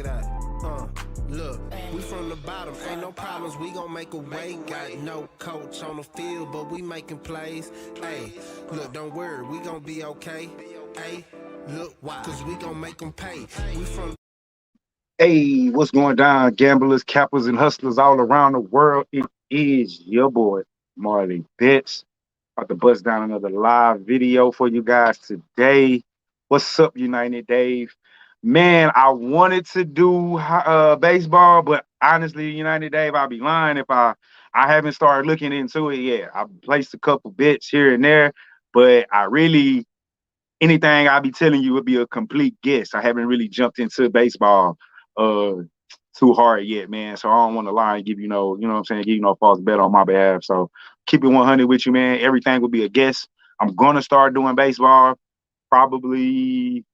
it out. Look, we from the bottom, ain't no problems, we gon' make a way. Got no coach on the field, but we making plays. Hey, look, don't worry, we gon' be okay. Hey, look, why? Cause we gon' make them pay. We from Hey, what's going down, gamblers, cappers, and hustlers all around the world? It is your boy, Marley Bitch. About to bust down another live video for you guys today. What's up, United Dave? Man, I wanted to do baseball, but honestly, United Dave, I'll be lying if I haven't started looking into it yet. I've placed a couple bets here and there, but I really anything I'll be telling you would be a complete guess. I haven't really jumped into baseball uh too hard yet, man. So I don't want to lie and give you know what I'm saying, give you no false bet on my behalf. So keep it 100 with you, man. Everything will be a guess. I'm gonna start doing baseball probably.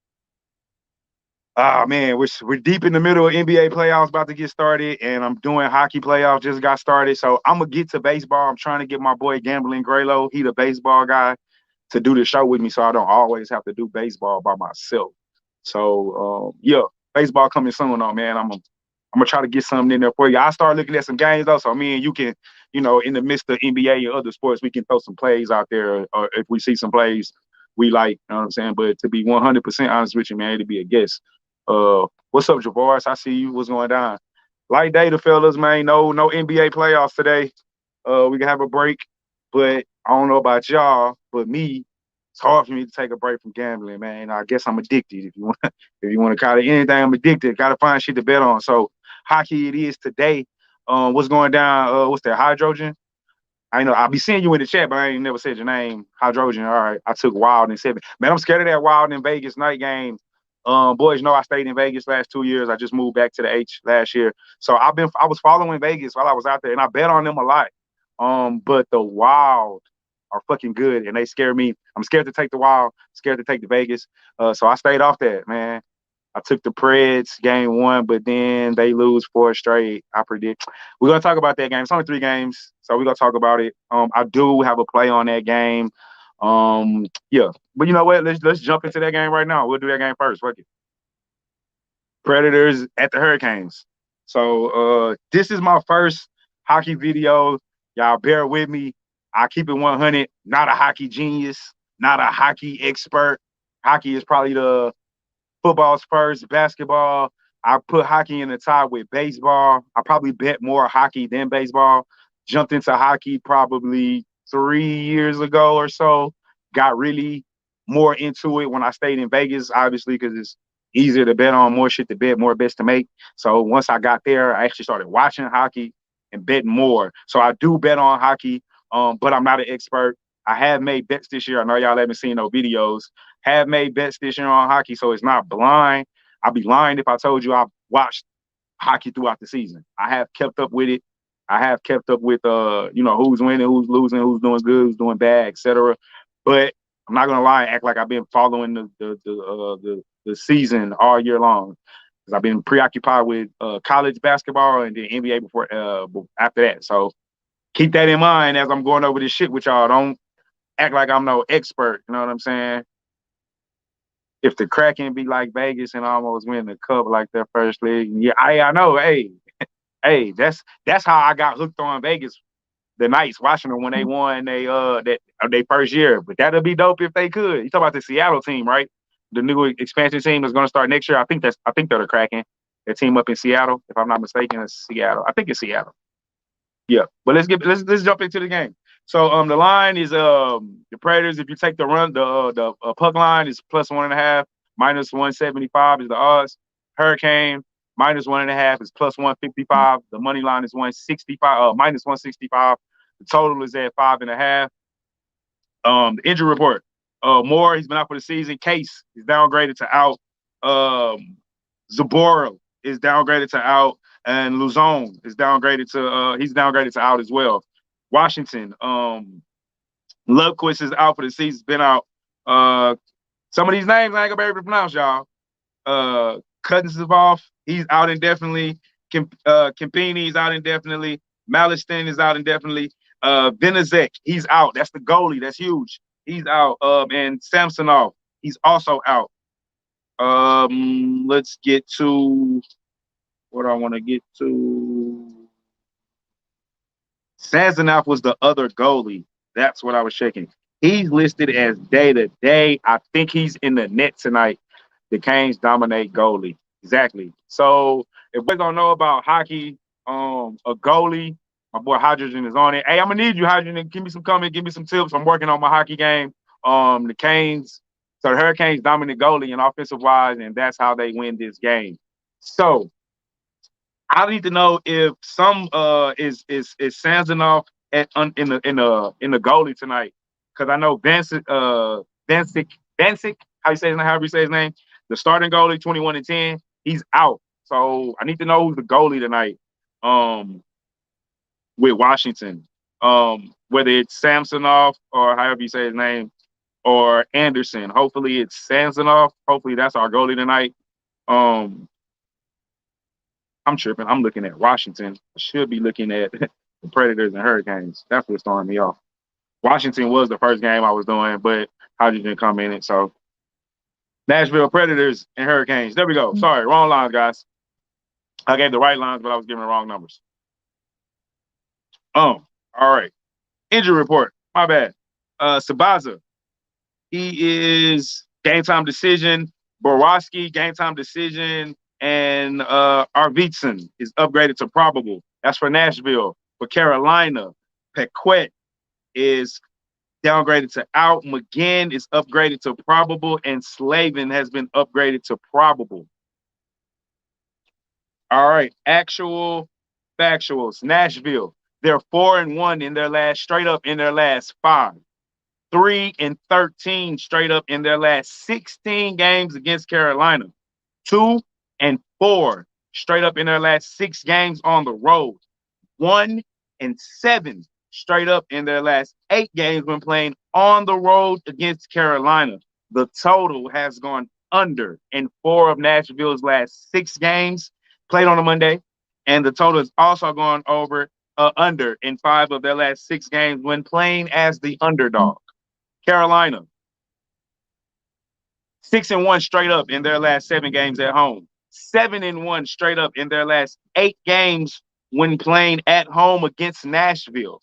Man, we're deep in the middle of NBA playoffs about to get started, and I'm doing hockey playoffs just got started. So I'm gonna get to baseball. I'm trying to get my boy Gambling Graylo, he the baseball guy, to do the show with me, so I don't always have to do baseball by myself. So yeah, baseball coming soon, though, man. I'm gonna try to get something in there for you. I start looking at some games though, so me and you can, in the midst of NBA and other sports, we can throw some plays out there, or if we see some plays we like, you know what I'm saying. But to be 100% honest with you, man, it'd be a guess. What's up, Javaris? I see you. What's going down? Light day, the fellas, man. No NBA playoffs today. We can have a break, but I don't know about y'all, but me, it's hard for me to take a break from gambling, man. I guess I'm addicted. If you want, if you want to call it anything, I'm addicted. Got to find shit to bet on. So hockey it is today. What's going down? What's that? Hydrogen? I know I'll be seeing you in the chat, but I ain't never said your name. Hydrogen. All right. I took Wild in 7. Man, I'm scared of that Wild in Vegas night game. Boys know I stayed in Vegas last 2 years. I just moved back to the H last year. So I was following Vegas while I was out there, and I bet on them a lot. But the Wild are fucking good, and they scare me. I'm scared to take the Wild, scared to take the Vegas. So I stayed off that, man. I took the Preds game 1, but then they lose 4 straight. I predict we're gonna talk about that game. It's only 3 games, so we're gonna talk about it. I do have a play on that game. Yeah, but you know what? Let's jump into that game right now. We'll do that game first. Fuck it. Predators at the Hurricanes. So this is my first hockey video. Y'all bear with me. I keep it 100. Not a hockey genius, not a hockey expert. Hockey is probably the football's first, basketball. I put hockey in the tie with baseball. I probably bet more hockey than baseball. Jumped into hockey probably 3 years ago or so. Got really more into it when I stayed in Vegas, obviously, because it's easier to bet on, more shit to bet, more bets to make. So once I got there, I actually started watching hockey and betting more. So I do bet on hockey, but I'm not an expert. I have made bets this year. I know y'all haven't seen no videos. Have made bets this year on hockey, so it's not blind. I'd be lying if I told you I've watched hockey throughout the season. I have kept up with it. I have kept up with who's winning, who's losing, who's doing good, who's doing bad, etc. But I'm not gonna lie and act like I've been following the season all year long, because I've been preoccupied with college basketball and then NBA before after that. So keep that in mind as I'm going over this shit with y'all. Don't act like I'm no expert. You know what I'm saying? If the Kraken be like Vegas and almost win the cup like their first league, yeah, I know. Hey, that's how I got hooked on Vegas. The Knights, watching them when they won they first year. But that'd be dope if they could. You talk about the Seattle team, right? The new expansion team is going to start next year. I think they're the Kraken. Their team up in Seattle, if I'm not mistaken. It's Seattle. I think it's Seattle. Yeah, but let's jump into the game. So the line is the Predators. If you take the run, the puck line is +1.5, -175 is the odds. Hurricane -1.5 is +155. The money line is 165, -165. The total is at 5.5. The injury report. Moore, he's been out for the season. Case is downgraded to out. Zabora is downgraded to out, and Luzon is downgraded to he's downgraded to out as well. Washington, Lundqvist is out for the season. He's been out. Some of these names I ain't gonna be able to pronounce, y'all. Cousins is off. He's out indefinitely. Kempini's out indefinitely. Maliston is out indefinitely. Venezek, he's out. That's the goalie. That's huge. He's out. And Samsonov, he's also out. Let's get to what do I want to get to? Sanzanoff was the other goalie. That's what I was checking. He's listed as day to day. I think he's in the net tonight. The Canes dominate goalie. Exactly. So if we don't know about hockey, a goalie, my boy Hydrogen is on it. Hey, I'm gonna need you, Hydrogen. Give me some comment, give me some tips. I'm working on my hockey game. The Canes, so the Hurricanes dominate goalie and offensive wise, and that's how they win this game. So I need to know if some is Samsonov in the goalie tonight, because I know Bensic, however you say his name, the starting goalie, 21-10, he's out. So I need to know who's the goalie tonight. With Washington, whether it's Samsonov or however you say his name, or Anderson. Hopefully it's Samsonov. Hopefully that's our goalie tonight. Um, I'm tripping. I'm looking at Washington. I should be looking at the Predators and Hurricanes. That's what's throwing me off. Washington was the first game I was doing, but Hodges didn't come in it. So Nashville Predators and Hurricanes. There we go. Sorry, wrong lines, guys. I gave the right lines, but I was giving the wrong numbers. All right. Injury report. My bad. Sabaza. He is game time decision. Borowski, game time decision. And Arvidsson is upgraded to probable. That's for Nashville. For Carolina, Paquette is downgraded to out. McGinn is upgraded to probable, and Slavin has been upgraded to probable. All right, actual factuals. Nashville, they're 4-1 in their last straight up in their last 5. 3-13 straight up in their last 16 games against Carolina. 2-4 straight up in their last 6 games on the road. 1-7 straight up in their last 8 games when playing on the road against Carolina. The total has gone under in 4 of Nashville's last 6 games played on a Monday, and the total has also gone under in 5 of their last 6 games when playing as the underdog. Carolina, 6-1 straight up in their last 7 games at home. 7-1 straight up in their last 8 games when playing at home against Nashville.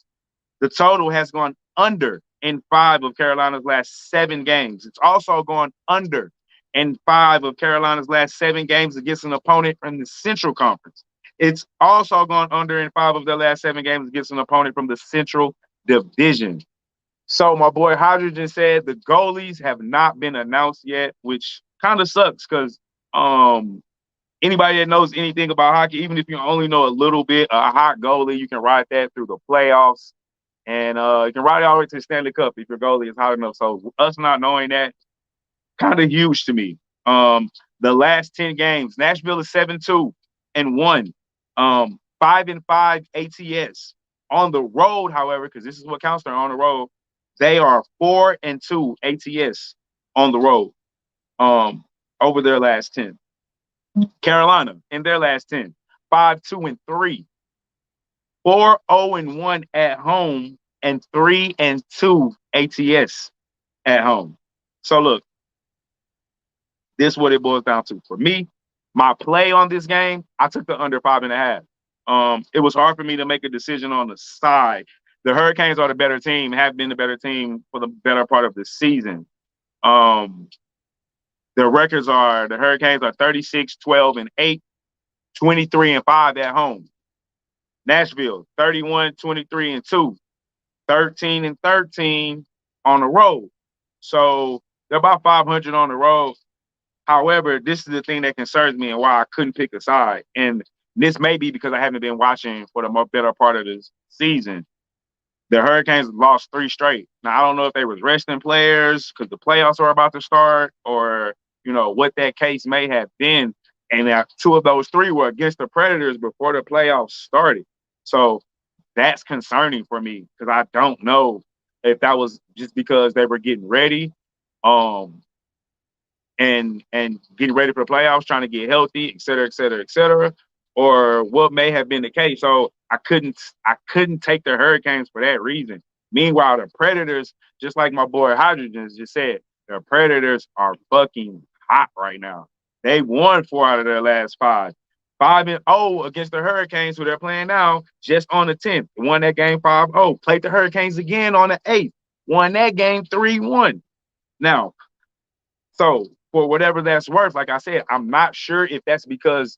The total has gone under in 5 of Carolina's last 7 games. It's also gone under in 5 of Carolina's last 7 games against an opponent from the Central Conference. It's also gone under in 5 of their last 7 games against an opponent from the Central Division. So my boy Hydrogen said the goalies have not been announced yet, which kind of sucks because anybody that knows anything about hockey, even if you only know a little bit, a hot goalie, you can ride that through the playoffs. And you can ride it all the way to the Stanley Cup if your goalie is hot enough. So us not knowing that, kind of huge to me. The last 10 games, Nashville is 7-2-1, 5-5 ATS. On the road, however, because this is what counts, they're on the road, they are 4-2 ATS on the road over their last 10. Carolina, in their last 10, 5-2-3. 4-0-1 at home and 3-2 ATS at home. So look, this is what it boils down to. For me, my play on this game, I took the under 5.5. It was hard for me to make a decision on the side. The Hurricanes are the better team, have been the better team for the better part of the season. Their records are, the Hurricanes are 36-12-8, 23-5 at home. Nashville, 31-23-2, 13-13 on the road. So they're about 500 on the road. However, this is the thing that concerns me and why I couldn't pick a side. And this may be because I haven't been watching for the better part of the season. The Hurricanes lost 3 straight. Now, I don't know if they was resting players because the playoffs are about to start or, what that case may have been. And 2 of those 3 were against the Predators before the playoffs started. So that's concerning for me because I don't know if that was just because they were getting ready and getting ready for the playoffs, trying to get healthy, et cetera, or what may have been the case. So I couldn't take the Hurricanes for that reason. Meanwhile, the Predators, just like my boy Hydrogen just said, the Predators are fucking hot right now. They won 4 out of their last 5. 5-0 against the Hurricanes, who they're playing now, just on the 10th. Won that game 5-0. Played the Hurricanes again on the 8th. Won that game 3-1. Now, so for whatever that's worth, like I said, I'm not sure if that's because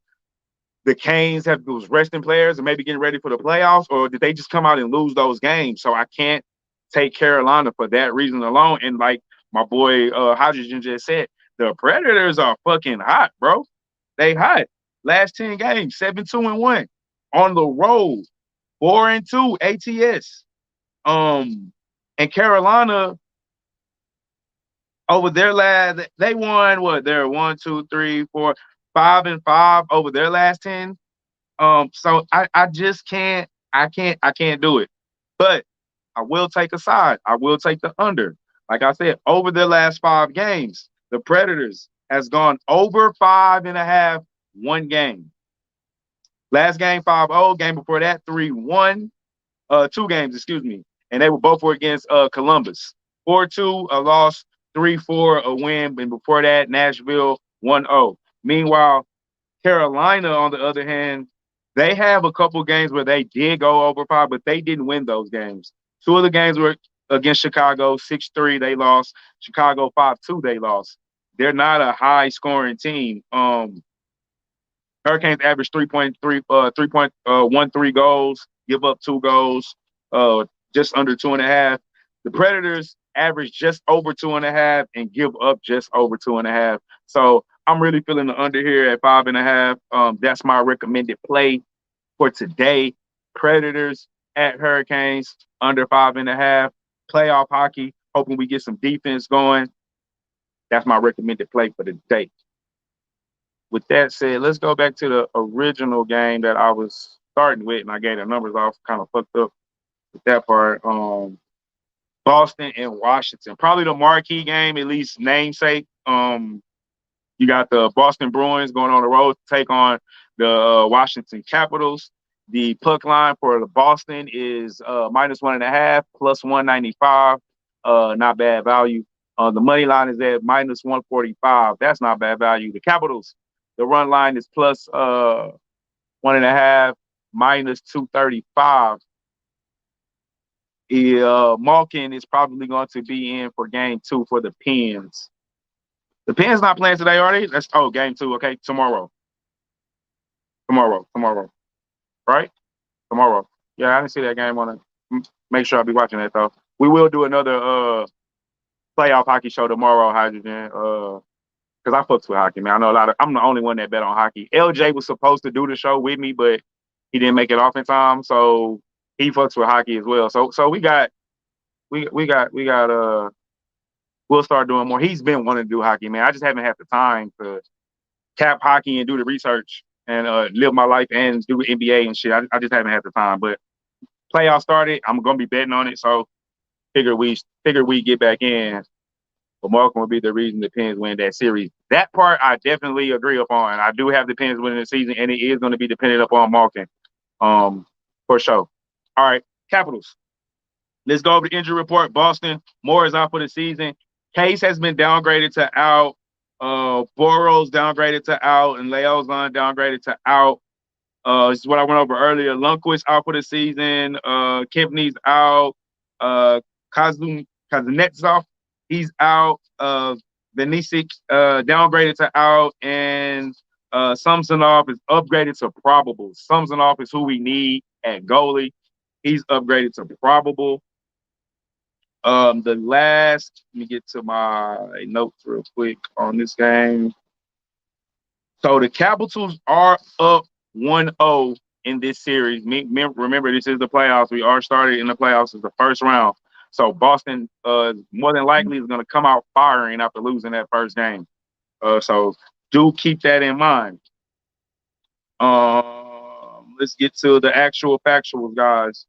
the Canes have those resting players and maybe getting ready for the playoffs, or did they just come out and lose those games? So I can't take Carolina for that reason alone. And like my boy Hydrogen just said, the Predators are fucking hot, bro. They hot. Last 10 games, 7-2-1 on the road, 4-2 ATS. And Carolina over their last, they won what? They're 1, 2, 3, 4, 5-5 over their last 10. So I just can't, I can't do it. But I will take a side. I will take the under. Like I said, over their last 5 games, the Predators has gone over 5.5 one game. Last game 5-0, game before that 3-1, 2 games, excuse me. And they both were against Columbus. 4-2 a loss, 3-4 a win, and before that Nashville 1-0. Meanwhile, Carolina, on the other hand, they have a couple games where they did go over 5, but they didn't win those games. 2 of the games were against Chicago, 6-3 they lost. Chicago 5-2 they lost. They're not a high scoring team. Hurricanes average 3.13 goals, give up 2 goals, just under 2.5. The Predators average just over 2.5 and give up just over 2.5. So I'm really feeling the under here at 5.5. That's my recommended play for today. Predators at Hurricanes under 5.5. Playoff hockey. Hoping we get some defense going. That's my recommended play for the day. With that said, let's go back to the original game that I was starting with, and I gave the numbers off, kind of fucked up with that part. Boston and Washington, probably the marquee game, at least namesake. You got the Boston Bruins going on the road to take on the Washington Capitals. The puck line for the Boston is -1.5, +195. Not bad value. The money line is at -145. That's not bad value. The Capitals, the run line is +1.5, -235. Malkin is probably going to be in for game 2 for the Pens. The Pens not playing today, are they? Game 2. Okay, tomorrow. Right? Tomorrow. Yeah, I didn't see that game on it. Make sure I'll be watching that though. We will do another playoff hockey show tomorrow, Hydrogen. Because I fucks with hockey, man. I know I'm the only one that bet on hockey. LJ was supposed to do the show with me, but he didn't make it off in time, so he fucks with hockey as well. So we got we'll start doing more. He's been wanting to do hockey, man. I just haven't had the time to cap hockey and do the research and live my life and do NBA and shit. I just haven't had the time. But playoffs started. I'm gonna be betting on it, so figure we get back in. But Malcolm will be the reason the Pens win that series. That part I definitely agree upon. I do have the Pens winning the season, and it is going to be dependent upon Malcolm, for sure. All right, Capitals. Let's go over the injury report. Boston, Moore is out for the season. Case has been downgraded to out. Boros downgraded to out, and Leozon downgraded to out. This is what I went over earlier. Lundqvist out for the season. Kipney's out. Kuznetsov, he's out. Benisic downgraded to out, and Samsonov is upgraded to probable. Samsonov is who we need at goalie. He's upgraded to probable. Let me get to my notes real quick on this game. So the Capitals are up 1-0 in this series. Remember, this is the playoffs. We are started in the playoffs as the first round. So Boston more than likely is going to come out firing after losing that first game. So do keep that in mind. Let's get to the actual factuals, guys.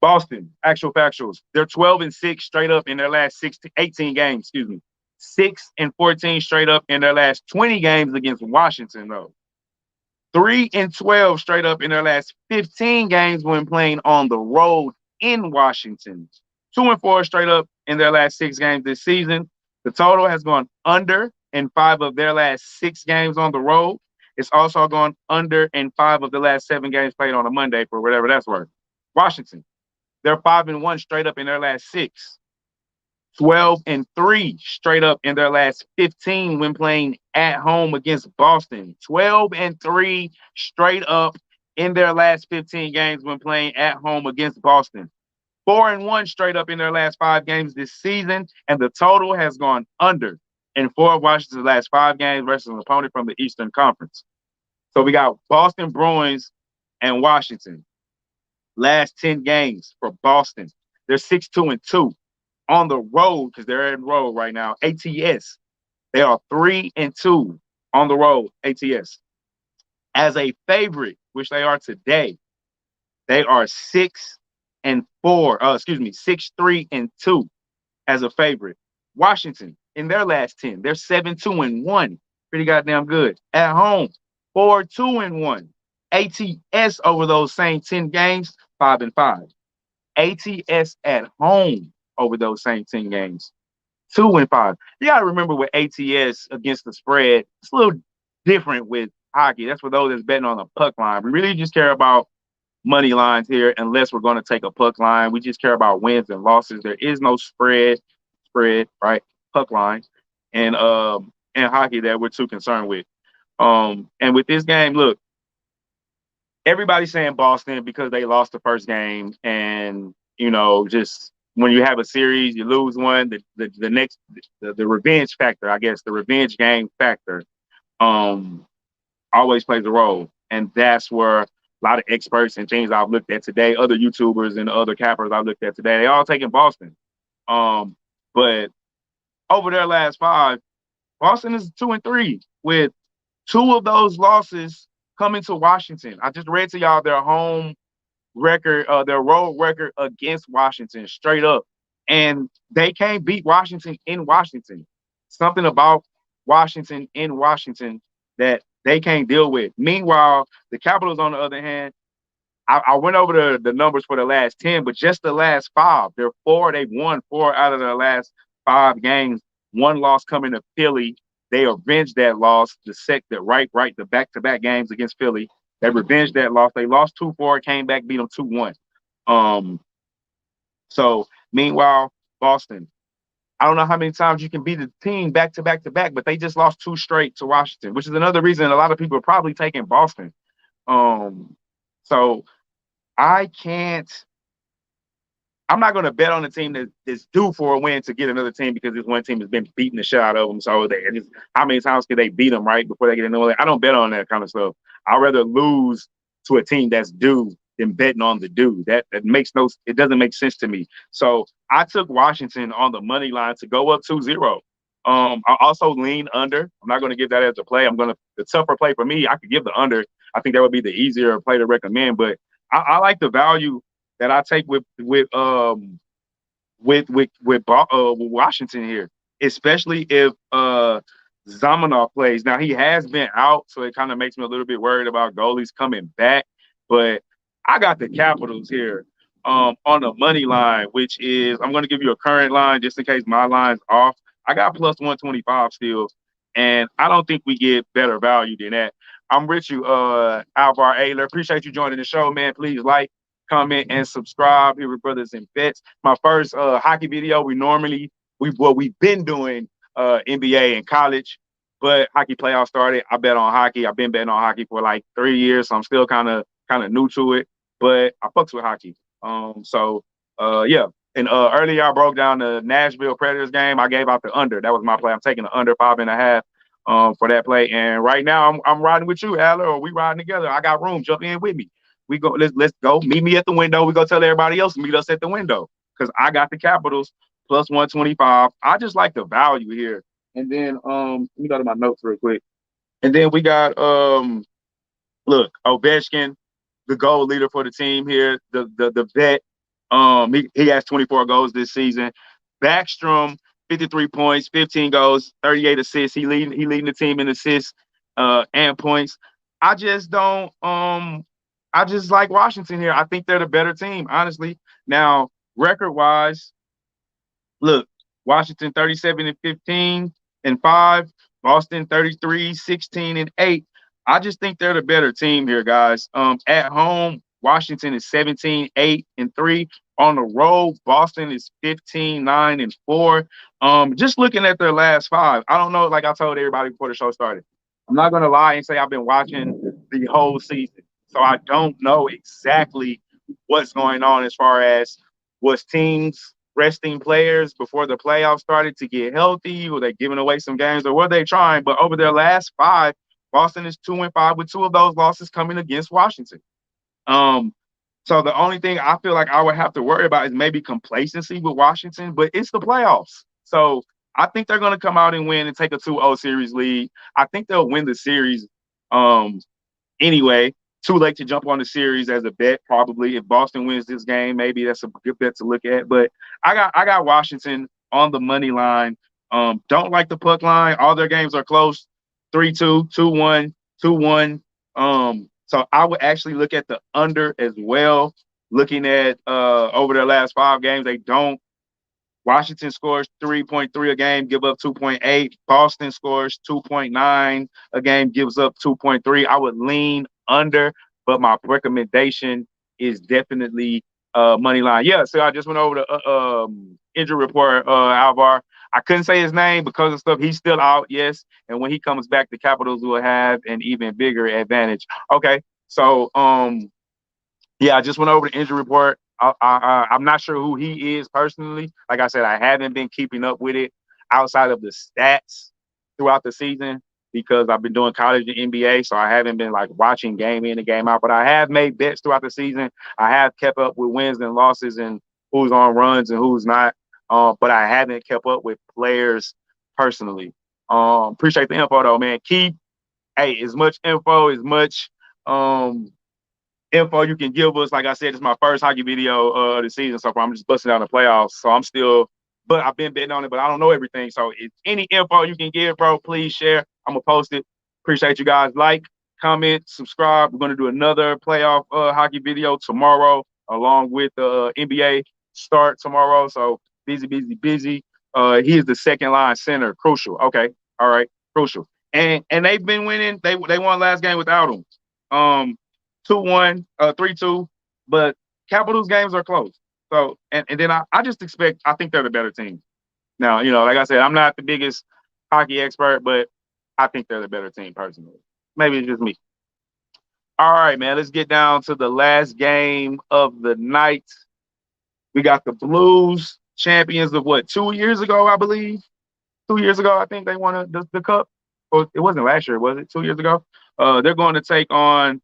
Boston, actual factuals. They're 12-6 straight up in their last 18 games, 6-14 straight up in their last 20 games against Washington, though. 3-12 straight up in their last 15 games when playing on the road in Washington. 2-4 straight up in their last 6 games this season. The total has gone under in 5 of their last 6 games on the road. It's also gone under in 5 of the last 7 games played on a Monday for whatever that's worth. Washington, they're 5-1 straight up in their last 6. 12-3 straight up in their last 15 when playing at home against Boston. 12-3 straight up in their last 15 games when playing at home against Boston. 4-1 straight up in their last 5 games this season, and the total has gone under in 4 of Washington's last 5 games versus an opponent from the Eastern Conference. So we got Boston Bruins and Washington. Last 10 games for Boston. They're 6-2-2 on the road because they're in the road right now. ATS, they are 3-2 on the road. ATS, as a favorite, which they are today, they are 6-4. 6-3-2 as a favorite. Washington, in their last 10, they're 7-2-1. Pretty goddamn good. At home, 4-2-1. ATS over those same 10 games, 5-5. ATS at home over those same 10 games, 2-5. You got to remember with ATS against the spread, it's a little different with hockey. That's for those that's betting on a puck line. We really just care about money lines here unless we're going to take a puck line. We just care about wins and losses. There is no spread, right? Puck line. And hockey that we're too concerned with. And with this game, look, everybody's saying Boston because they lost the first game. And, just when you have a series, you lose one, the next, the revenge factor, I guess, the revenge game factor always plays a role. And that's where a lot of experts and things I've looked at today, other YouTubers and other cappers I've looked at today, they all taking Boston. But over their last 5, Boston is 2-3 with 2 of those losses coming to Washington. I just read to y'all their home record, their road record against Washington straight up. And they can't beat Washington in Washington. Something about Washington in Washington that they can't deal with. Meanwhile, the Capitals, on the other hand, I went over the numbers for the last 10, but just the last 5. They've won 4 out of their last 5 games. 1 loss coming to Philly. They avenged that loss. The back-to-back games against Philly. They revenged that loss. They lost 2-4, came back, beat them 2-1. So meanwhile, Boston, I don't know how many times you can beat the team back-to-back, but they just lost 2 straight to Washington, which is another reason a lot of people are probably taking Boston. So I'm not going to bet on a team that is due for a win to get another team because this one team has been beating the shit out of them. So how many times can they beat them, right, before they get another one? I don't bet on that kind of stuff. I'd rather lose to a team that's due than betting on the due. It doesn't make sense to me. So I took Washington on the money line to go up 2-0. I also lean under. I'm not going to give that as a play. The tougher play for me, I could give the under. I think that would be the easier play to recommend, but I like the value that I take with Washington here, especially if Zamanov plays. Now he has been out, so it kind of makes me a little bit worried about goalies coming back. But I got the Capitals here on the money line, which is I'm going to give you a current line just in case my line's off. I got plus 125 still, and I don't think we get better value than that. I'm with you, Alvar Ayler. Appreciate you joining the show, man. Please like, comment, and subscribe here with Brothers and Bets. My first hockey video. We've been doing NBA in college, but hockey playoffs started. I bet on hockey. I've been betting on hockey for like 3 years, so I'm still kind of new to it, but I fucks with hockey. Yeah. And earlier I broke down the Nashville Predators game. I gave out the under. That was my play. I'm taking the under 5.5 for that play. And right now I'm riding with you, Adler, or we riding together. I got room. Jump in with me. We go. Let's go. Meet me at the window. We go tell everybody else to meet us at the window because I got the Capitals plus 125. I just like the value here. And then let me go to my notes real quick. And then we got look, Ovechkin, the goal leader for the team here. The vet. He has 24 goals this season. Backstrom, 53 points, 15 goals, 38 assists. He leading the team in assists and points. I just don't I just like Washington here. I think they're the better team, honestly. Now, record-wise, look, Washington 37-15-5, Boston 33-16-8. I just think they're the better team here, guys. At home, Washington is 17-8-3. On the road, Boston is 15-9-4. Just looking at their last five, I don't know. Like I told everybody before the show started, I'm not gonna lie and say I've been watching the whole season, so I don't know exactly what's going on as far as was teams resting players before the playoffs started to get healthy? Were they giving away some games, or were they trying? But over their last five, Boston is 2-5 with two of those losses coming against Washington. Um, so the only thing I feel like I would have to worry about is maybe complacency with Washington, but it's the playoffs. So I think they're going to come out and win and take a 2-0 series lead. I think they'll win the series anyway. Too late to jump on the series as a bet, probably. If Boston wins this game, maybe that's a good bet to look at. But I got Washington on the money line. Don't like the puck line. All their games are close. 3-2, 2-1, 2-1. So I would actually look at the under as well. Looking at over their last five games, they don't. Washington scores 3.3 a game, give up 2.8. Boston scores 2.9 a game, gives up 2.3. I would lean under, but my recommendation is definitely money line. Yeah, so I just went over the injury report, Alvar. I couldn't say his name because of stuff. He's still out, yes. And when he comes back, the Capitals will have an even bigger advantage. Okay, so yeah, I just went over the injury report. I'm not sure who he is personally. Like I said, I haven't been keeping up with it outside of the stats throughout the season because I've been doing college and NBA, so I haven't been like watching game in and game out. But I have made bets throughout the season. I have kept up with wins and losses and who's on runs and who's not. But I haven't kept up with players personally. Appreciate the info though, man. Keep as much info, as much info you can give us. Like I said, it's my first hockey video of the season so far. I'm just busting down the playoffs. So I'm still, but I've been betting on it, but I don't know everything. So if any info you can give, bro, please share. I'm going to post it. Appreciate you guys. Like, comment, subscribe. We're going to do another playoff hockey video tomorrow, along with the NBA start tomorrow. So busy. He is the second line center. Crucial. Okay. All right. Crucial. And they've been winning. They won last game without him. 2-1, 3-2, but Capitals games are close. So, and then I just expect, I think they're the better team. Now, like I said, I'm not the biggest hockey expert, but I think they're the better team personally. Maybe it's just me. All right, man, let's get down to the last game of the night. We got the Blues, champions of 2 years ago, I believe. 2 years ago, I think they won the cup. Well, it wasn't last year, was it? 2 years ago? They're going to take on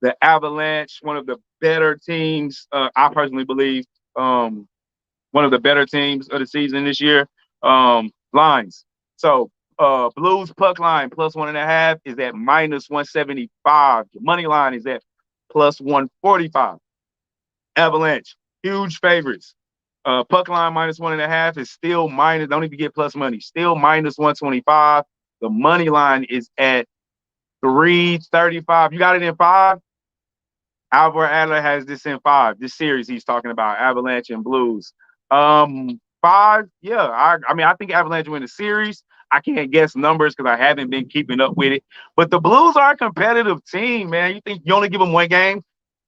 the Avalanche, one of the better teams, I personally believe, one of the better teams of the season this year. Lines. So Blues puck line plus 1.5 is at -175. The money line is at plus 145. Avalanche, huge favorites. Puck line -1.5 is still minus. Don't even get plus money. Still -125. The money line is at 335. You got it in 5? Alvar Adler has this in 5. This series he's talking about, Avalanche and Blues. 5, yeah. I think Avalanche win the series. I can't guess numbers because I haven't been keeping up with it. But the Blues are a competitive team, man. You think you only give them one game?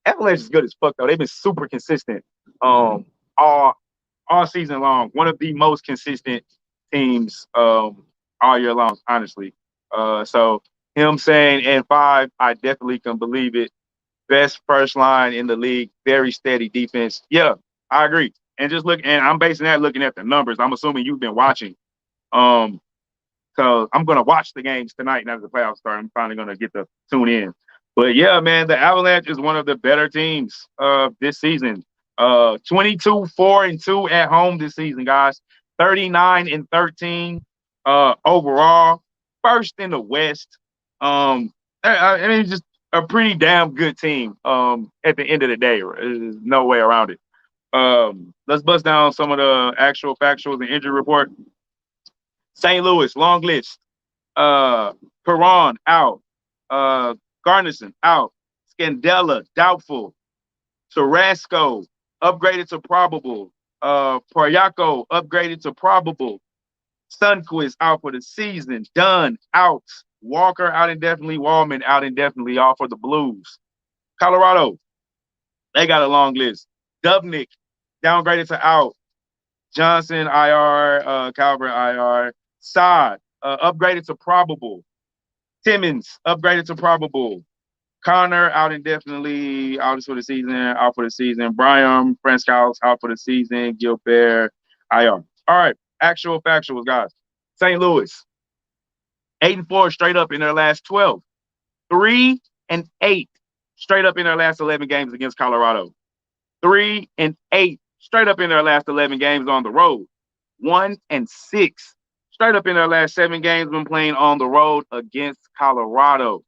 Avalanche is good as fuck, though. They've been super consistent all season long. One of the most consistent teams all year long, honestly. So him saying in 5, I definitely can believe it. Best first line in the league, very steady defense. Yeah, I agree. And I'm basing that looking at the numbers. I'm assuming you've been watching. So I'm gonna watch the games tonight now that the playoffs start. I'm finally gonna get to tune in. But yeah, man, the Avalanche is one of the better teams this season. 22-4-2 at home this season, guys. 39-13 overall. First in the West. Just a pretty damn good team at the end of the day. There's no way around it. Let's bust down some of the actual factuals and injury report. St. Louis, long list. Perron, out. Garnison, out. Scandella, doubtful. Carrasco, upgraded to probable. Poryako, upgraded to probable. Sundqvist, out for the season. Dunn, out. Walker out indefinitely, Wallman out indefinitely, all for the Blues. Colorado, they got a long list. Dubnik downgraded to out. Johnson IR, Calvert IR. Saad upgraded to probable. Timmons upgraded to probable. Connor out indefinitely, out for the season, out for the season. Brian Franskouse out for the season. Gilbert IR. All right, actual factuals, guys. St. Louis 8-4 straight up in their last 12. 3-8 straight up in their last 11 games against Colorado. 3-8 straight up in their last 11 games on the road. 1-6 straight up in their last 7 games when playing on the road against Colorado.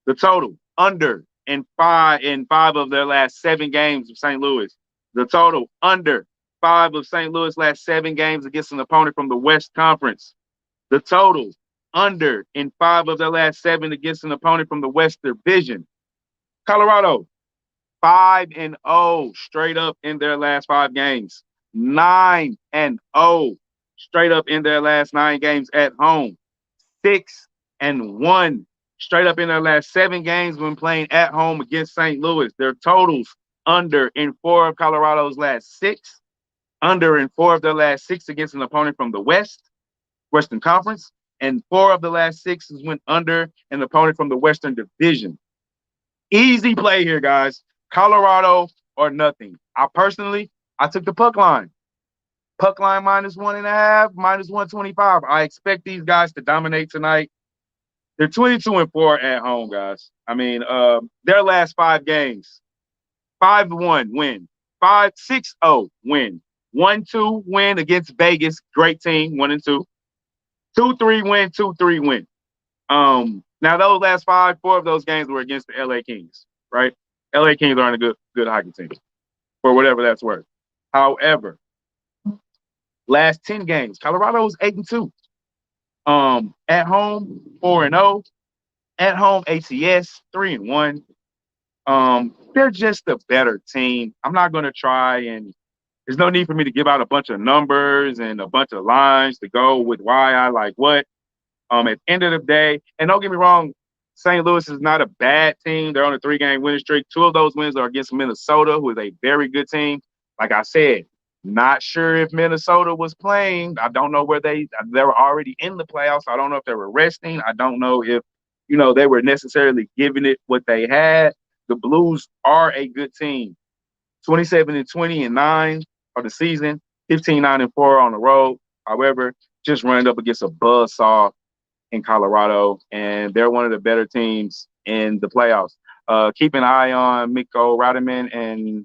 The total under in five of their last 7 games of St. Louis. The total under 5 of St. Louis' last 7 games against an opponent from the West Conference. The total under in 5 of their last 7 against an opponent from the West Division. Colorado 5-0 straight up in their last 5 games. 9-0 straight up in their last 9 games at home. 6-1 straight up in their last 7 games when playing at home against St. Louis. Their totals under in 4 of Colorado's last 6, under in 4 of their last 6 against an opponent from the Western Conference, and 4 of the last 6 went under an opponent from the Western Division. Easy play here, guys. Colorado or nothing. I took the puck line. Puck line -1.5, -125. I expect these guys to dominate tonight. They're 22-4 at home, guys. I mean, their last 5 games, 5-1 win, 5-6-0 win, 1-2 win against Vegas, great team, 1-2, 2-3 win, 2-3 win. Now those last 4 of those games were against the LA Kings, right? LA Kings aren't a good hockey team, for whatever that's worth. However, last 10 games, Colorado's 8-2. At home, 4-0. At home, ACS, 3-1. They're just a better team. I'm not gonna try, and there's no need for me to give out a bunch of numbers and a bunch of lines to go with why I like what. At the end of the day, and don't get me wrong, St. Louis is not a bad team. They're on a 3-game winning streak. 2 of those wins are against Minnesota, who is a very good team. Like I said, not sure if Minnesota was playing. I don't know where they were already in the playoffs. I don't know if they were resting. I don't know if, they were necessarily giving it what they had. The Blues are a good team. 27-20-9 of the season, 15-9-4 on the road. However, just running up against a buzzsaw in Colorado, and they're one of the better teams in the playoffs. Keep an eye on Mikko Rademan and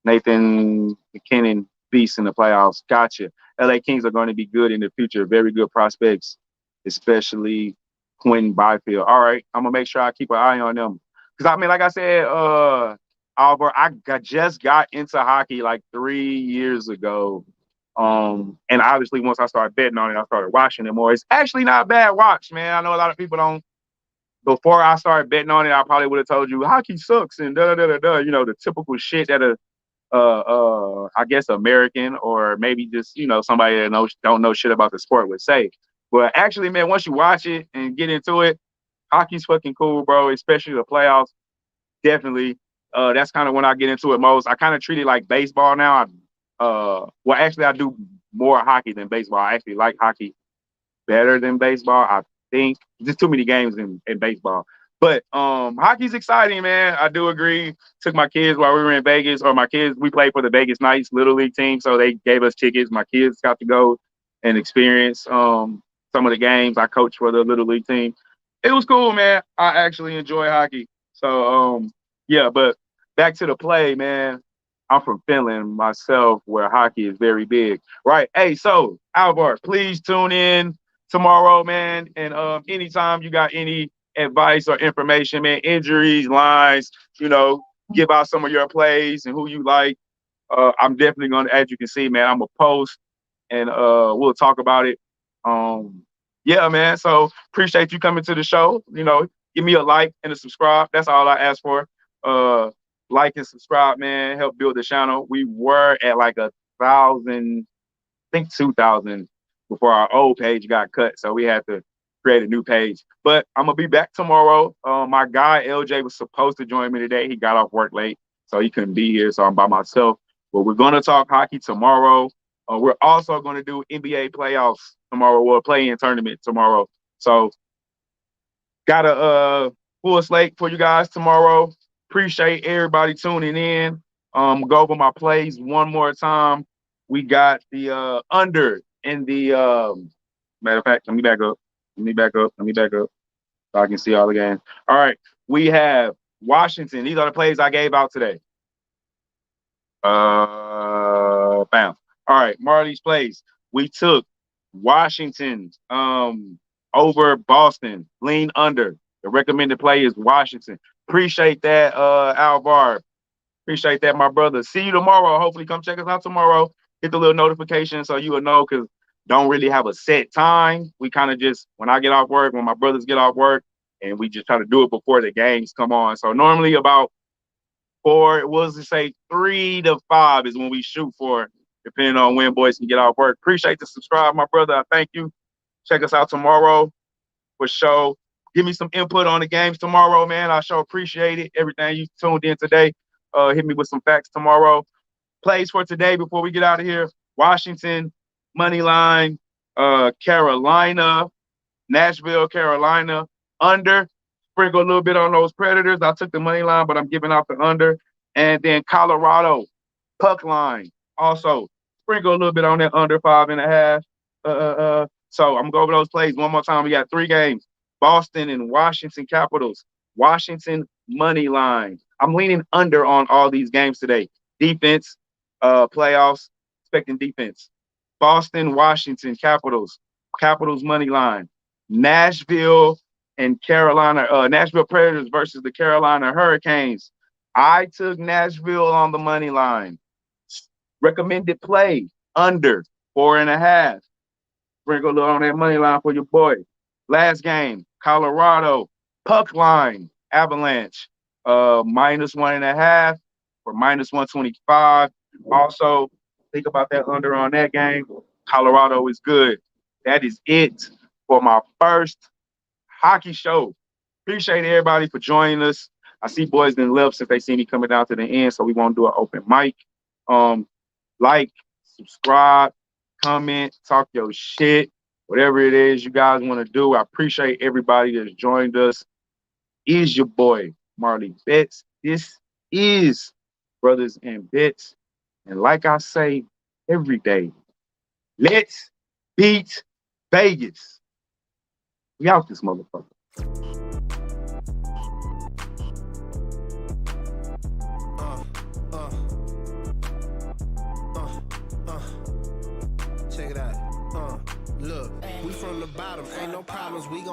Nathan McKinnon Beast in the playoffs. Gotcha. LA Kings are going to be good in the future. Very good prospects, especially Quentin Byfield. All right, I'm going to make sure I keep an eye on them. Because, I mean, like I said, Albert, I just got into hockey like 3 years ago. And obviously once I started betting on it, I started watching it more. It's actually not a bad watch, man. I know a lot of people don't. Before I started betting on it, I probably would have told you hockey sucks and the typical shit that I guess American or maybe just, somebody that don't know shit about the sport would say. But actually, man, once you watch it and get into it, hockey's fucking cool, bro, especially the playoffs. Definitely. That's kind of when I get into it most. I kind of treat it like baseball now. Actually, I do more hockey than baseball. I actually like hockey better than baseball. I think just too many games in baseball. But hockey's exciting, man. I do agree. Took my kids while we were in Vegas, we played for the Vegas Knights Little League team, so they gave us tickets. My kids got to go and experience some of the games. I coached for the Little League team. It was cool, man. I actually enjoy hockey. So, yeah, but back to the play, man. I'm from Finland myself, where hockey is very big. Right. Hey, so Alvar, please tune in tomorrow, man. And anytime you got any advice or information, man, injuries, lines, give out some of your plays and who you like. I'm definitely going to, as you can see, man, I'm going to post and we'll talk about it. Yeah, man. So appreciate you coming to the show. Give me a like and a subscribe. That's all I ask for. Like and subscribe, man. Help build the channel. We were at like 1,000, I think 2,000 before our old page got cut. So we had to create a new page. But I'm gonna be back tomorrow. My guy LJ was supposed to join me today. He got off work late, so he couldn't be here. So I'm by myself. But we're gonna talk hockey tomorrow. We're also gonna do NBA playoffs tomorrow, or play-in tournament tomorrow. So got a full slate for you guys tomorrow. Appreciate everybody tuning in. Go over my plays one more time. We got the under in the matter of fact, let me back up. So I can see all the games. All right. We have Washington. These are the plays I gave out today. Bam. All right, Marley's plays. We took Washington over Boston, lean under. The recommended play is Washington. Appreciate that, Alvar. Appreciate that, my brother. See you tomorrow. Hopefully, come check us out tomorrow. Hit the little notification so you will know, because don't really have a set time. We kind of just, when I get off work, when my brothers get off work, and we just try to do it before the games come on. So normally about 3 to 5 is when we shoot for, depending on when boys can get off work. Appreciate the subscribe, my brother. I thank you. Check us out tomorrow for sure. Give me some input on the games tomorrow, man. I sure appreciate it. Everything you tuned in today. Hit me with some facts tomorrow. Plays for today before we get out of here. Washington, money line, Carolina, Nashville, Carolina, under. Sprinkle a little bit on those Predators. I took the money line, but I'm giving out the under. And then Colorado, puck line. Also, sprinkle a little bit on that under 5.5. So I'm going to go over those plays one more time. We got 3 games. Boston and Washington Capitals. Washington money line. I'm leaning under on all these games today. Defense, playoffs, expecting defense. Boston, Washington Capitals. Capitals money line. Nashville and Carolina. Nashville Predators versus the Carolina Hurricanes. I took Nashville on the money line. Recommended play under 4.5. Sprinkle a little on that money line for your boy. Last game, Colorado, puck line, Avalanche, -1.5 for -125. Also, think about that under on that game. Colorado is good. That is it for my first hockey show. Appreciate everybody for joining us. I see boys done left since they see me coming down to the end, so we won't do an open mic. Like, subscribe, comment, talk your shit, whatever it is you guys want to do. I appreciate everybody that's joined us. Is your boy Marley Betts. This is Brothers and Bits. And like I say every day, let's beat Vegas. We out this motherfucker. Check it out. Look, we from the bottom, ain't no problems. We gon'